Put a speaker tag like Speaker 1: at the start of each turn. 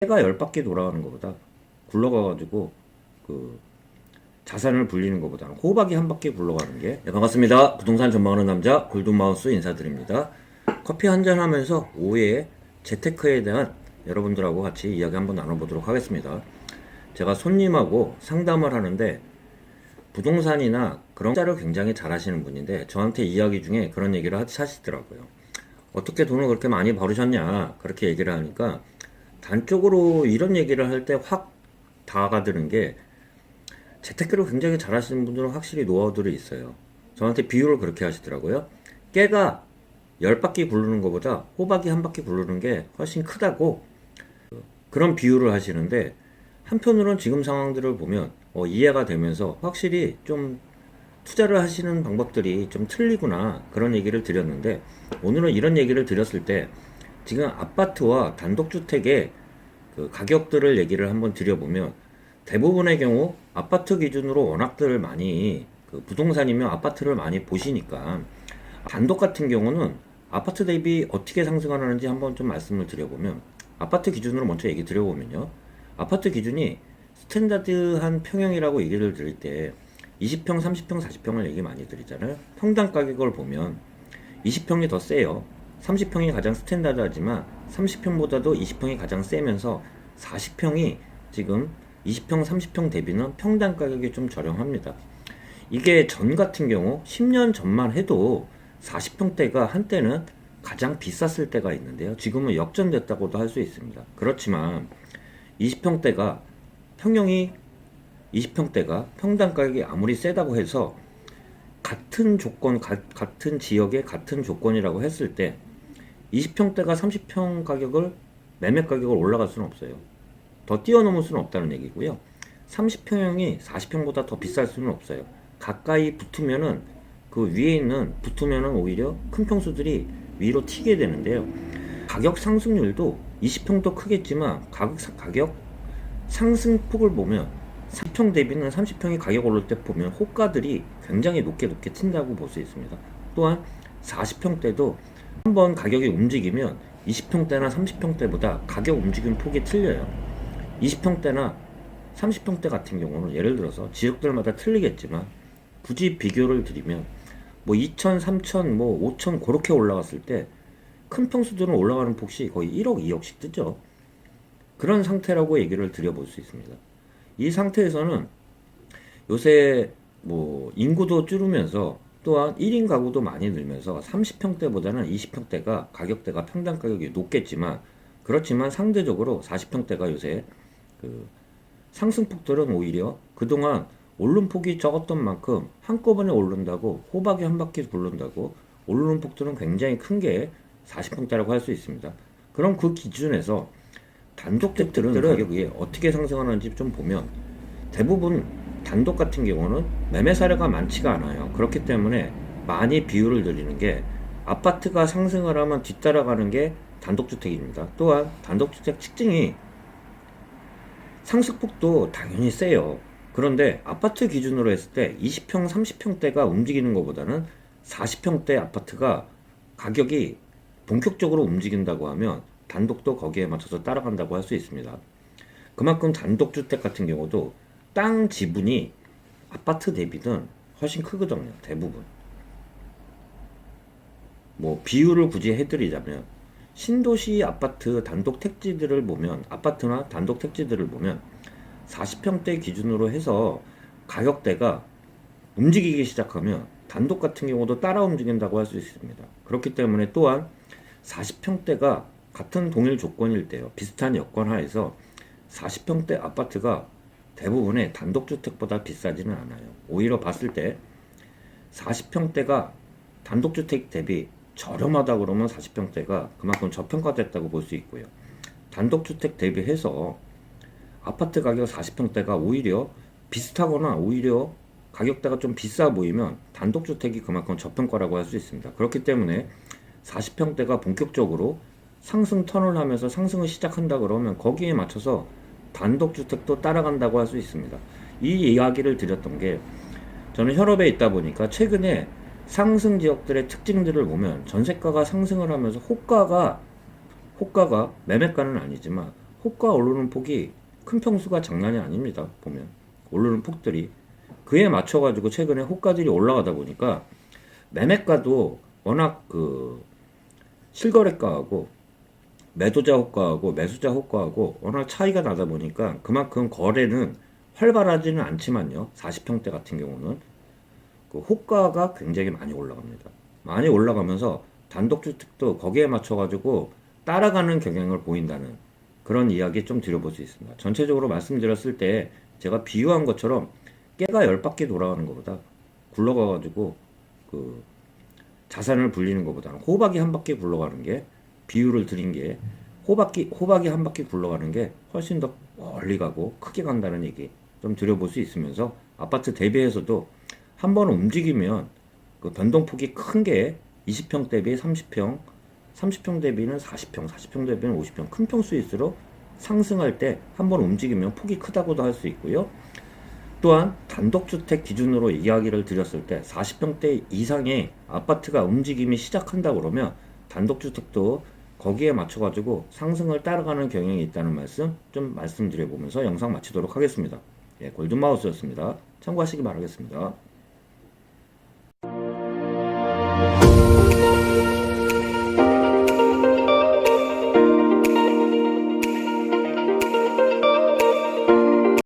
Speaker 1: 해가 10바퀴 돌아가는 것보다 굴러가가지고 그 자산을 불리는 것보다는 호박이 한 바퀴 굴러가는 게. 네, 반갑습니다. 부동산 전망하는 남자 골든마우스 인사드립니다. 커피 한잔 하면서 오후에 재테크에 대한 여러분들하고 같이 이야기 한번 나눠보도록 하겠습니다. 제가 손님하고 상담을 하는데 부동산이나 그런 투자를 굉장히 잘 하시는 분인데 저한테 이야기 중에 그런 얘기를 하시더라고요. 어떻게 돈을 그렇게 많이 벌으셨냐 그렇게 얘기를 하니까 단적으로 이런 얘기를 할 때 확 다가드는 게, 재테크를 굉장히 잘 하시는 분들은 확실히 노하우들이 있어요. 저한테 비유를 그렇게 하시더라고요. 깨가 10바퀴 굴르는 것보다 호박이 한 바퀴 굴르는 게 훨씬 크다고 그런 비유를 하시는데, 한편으로는 지금 상황들을 보면 이해가 되면서 확실히 좀 투자를 하시는 방법들이 좀 틀리구나 그런 얘기를 드렸는데, 오늘은 이런 얘기를 드렸을 때 지금 아파트와 단독주택의 그 가격들을 얘기를 한번 드려보면, 대부분의 경우 아파트 기준으로 워낙들 많이 그 부동산이면 아파트를 많이 보시니까 단독 같은 경우는 아파트 대비 어떻게 상승하는지 한번 좀 말씀을 드려보면, 아파트 기준으로 먼저 얘기 드려보면요, 아파트 기준이 스탠다드한 평형이라고 얘기를 드릴 때 20평, 30평, 40평을 얘기 많이 드리잖아요. 평당 가격을 보면 20평이 더 세요. 30평이 가장 스탠다드하지만 30평보다도 20평이 가장 세면서 40평이 지금 20평, 30평 대비는 평당 가격이 좀 저렴합니다. 이게 전 같은 경우 10년 전만 해도 40평대가 한때는 가장 비쌌을 때가 있는데요. 지금은 역전됐다고도 할 수 있습니다. 그렇지만 20평대가 평형이 20평대가 평당 가격이 아무리 세다고 해서 같은 조건, 같은 지역의 같은 조건이라고 했을 때 20평대가 30평 가격을 매매 가격을 올라갈 수는 없어요. 더 뛰어넘을 수는 없다는 얘기고요. 30평형이 40평보다 더 비쌀 수는 없어요. 가까이 붙으면은 그 위에 있는 붙으면은 오히려 큰 평수들이 위로 튀게 되는데요. 가격 상승률도 20평도 크겠지만 가격 상승폭을 보면 40평 대비는 30평이 가격 오를 때 보면 호가들이 굉장히 높게 튄다고 볼 수 있습니다. 또한 40평대도 한번 가격이 움직이면 20평대나 30평대보다 가격 움직임 폭이 틀려요. 20평대나 30평대 같은 경우는 예를 들어서 지역들마다 틀리겠지만 굳이 비교를 드리면 뭐 2천, 3천, 뭐 5천 그렇게 올라갔을 때 큰 평수들은 올라가는 폭이 거의 1억, 2억씩 뜨죠. 그런 상태라고 얘기를 드려볼 수 있습니다. 이 상태에서는 요새 뭐 인구도 줄으면서 또한 1인 가구도 많이 늘면서 30평대보다는 20평대가 가격대가 평당 가격이 높겠지만, 그렇지만 상대적으로 40평대가 요새 그 상승폭들은 오히려 그동안 오른 폭이 적었던 만큼 한꺼번에 오른다고, 호박이 한 바퀴 굴른다고 오르는 폭들은 굉장히 큰 게 40평대라고 할 수 있습니다. 그럼 그 기준에서 단독주택들은 가격이 어떻게 상승하는지 좀 보면, 대부분 단독 같은 경우는 매매 사례가 많지가 않아요. 그렇기 때문에 많이 비유를 드리는 게, 아파트가 상승을 하면 뒤따라가는 게 단독주택입니다. 또한 단독주택 특징이 상승폭도 당연히 세요. 그런데 아파트 기준으로 했을 때 20평, 30평대가 움직이는 것보다는 40평대 아파트가 가격이 본격적으로 움직인다고 하면 단독도 거기에 맞춰서 따라간다고 할 수 있습니다. 그만큼 단독주택 같은 경우도 땅 지분이 아파트 대비는 훨씬 크거든요. 대부분. 뭐 비율을 굳이 해드리자면, 신도시 아파트 단독 택지들을 보면, 아파트나 단독 택지들을 보면 40평대 기준으로 해서 가격대가 움직이기 시작하면 단독 같은 경우도 따라 움직인다고 할 수 있습니다. 그렇기 때문에 또한 40평대가 같은 동일 조건일 때요, 비슷한 여건 하에서 40평대 아파트가 대부분의 단독주택보다 비싸지는 않아요. 오히려 봤을 때 40평대가 단독주택 대비 저렴하다 그러면 40평대가 그만큼 저평가됐다고 볼 수 있고요. 단독주택 대비해서 아파트 가격 40평대가 오히려 비슷하거나 오히려 가격대가 좀 비싸 보이면 단독주택이 그만큼 저평가라고 할 수 있습니다. 그렇기 때문에 40평대가 본격적으로 상승 턴을 하면서 상승을 시작한다 그러면 거기에 맞춰서 단독주택도 따라간다고 할 수 있습니다. 이 이야기를 드렸던 게, 저는 현업에 있다 보니까 최근에 상승 지역들의 특징들을 보면 전세가가 상승을 하면서 호가가 매매가는 아니지만 호가 오르는 폭이 큰 평수가 장난이 아닙니다. 보면 오르는 폭들이 그에 맞춰가지고 최근에 호가들이 올라가다 보니까 매매가도 워낙 그 실거래가하고 매도자 호가하고 매수자 호가하고 워낙 차이가 나다 보니까 그만큼 거래는 활발하지는 않지만요. 40평대 같은 경우는 그 호가가 굉장히 많이 올라갑니다. 많이 올라가면서 단독주택도 거기에 맞춰가지고 따라가는 경향을 보인다는 그런 이야기 좀 드려볼 수 있습니다. 전체적으로 말씀드렸을 때 제가 비유한 것처럼 깨가 10바퀴 돌아가는 것보다 굴러가가지고 그 자산을 불리는 것보다는 호박이 한 바퀴 굴러가는 게 비유를 드린 게 호박이 한 바퀴 굴러가는 게 훨씬 더 멀리 가고 크게 간다는 얘기 좀 드려볼 수 있으면서 아파트 대비해서도 한 번 움직이면 그 변동폭이 큰 게 20평 대비 30평, 30평 대비는 40평, 40평 대비는 50평 큰 평수일수록 상승할 때 한 번 움직이면 폭이 크다고도 할 수 있고요. 또한 단독주택 기준으로 이야기를 드렸을 때 40평대 이상의 아파트가 움직임이 시작한다 그러면 단독주택도 거기에 맞춰가지고 상승을 따라가는 경향이 있다는 말씀 좀 말씀드려보면서 영상 마치도록 하겠습니다. 예, 골든마우스였습니다. 참고하시기 바라겠습니다.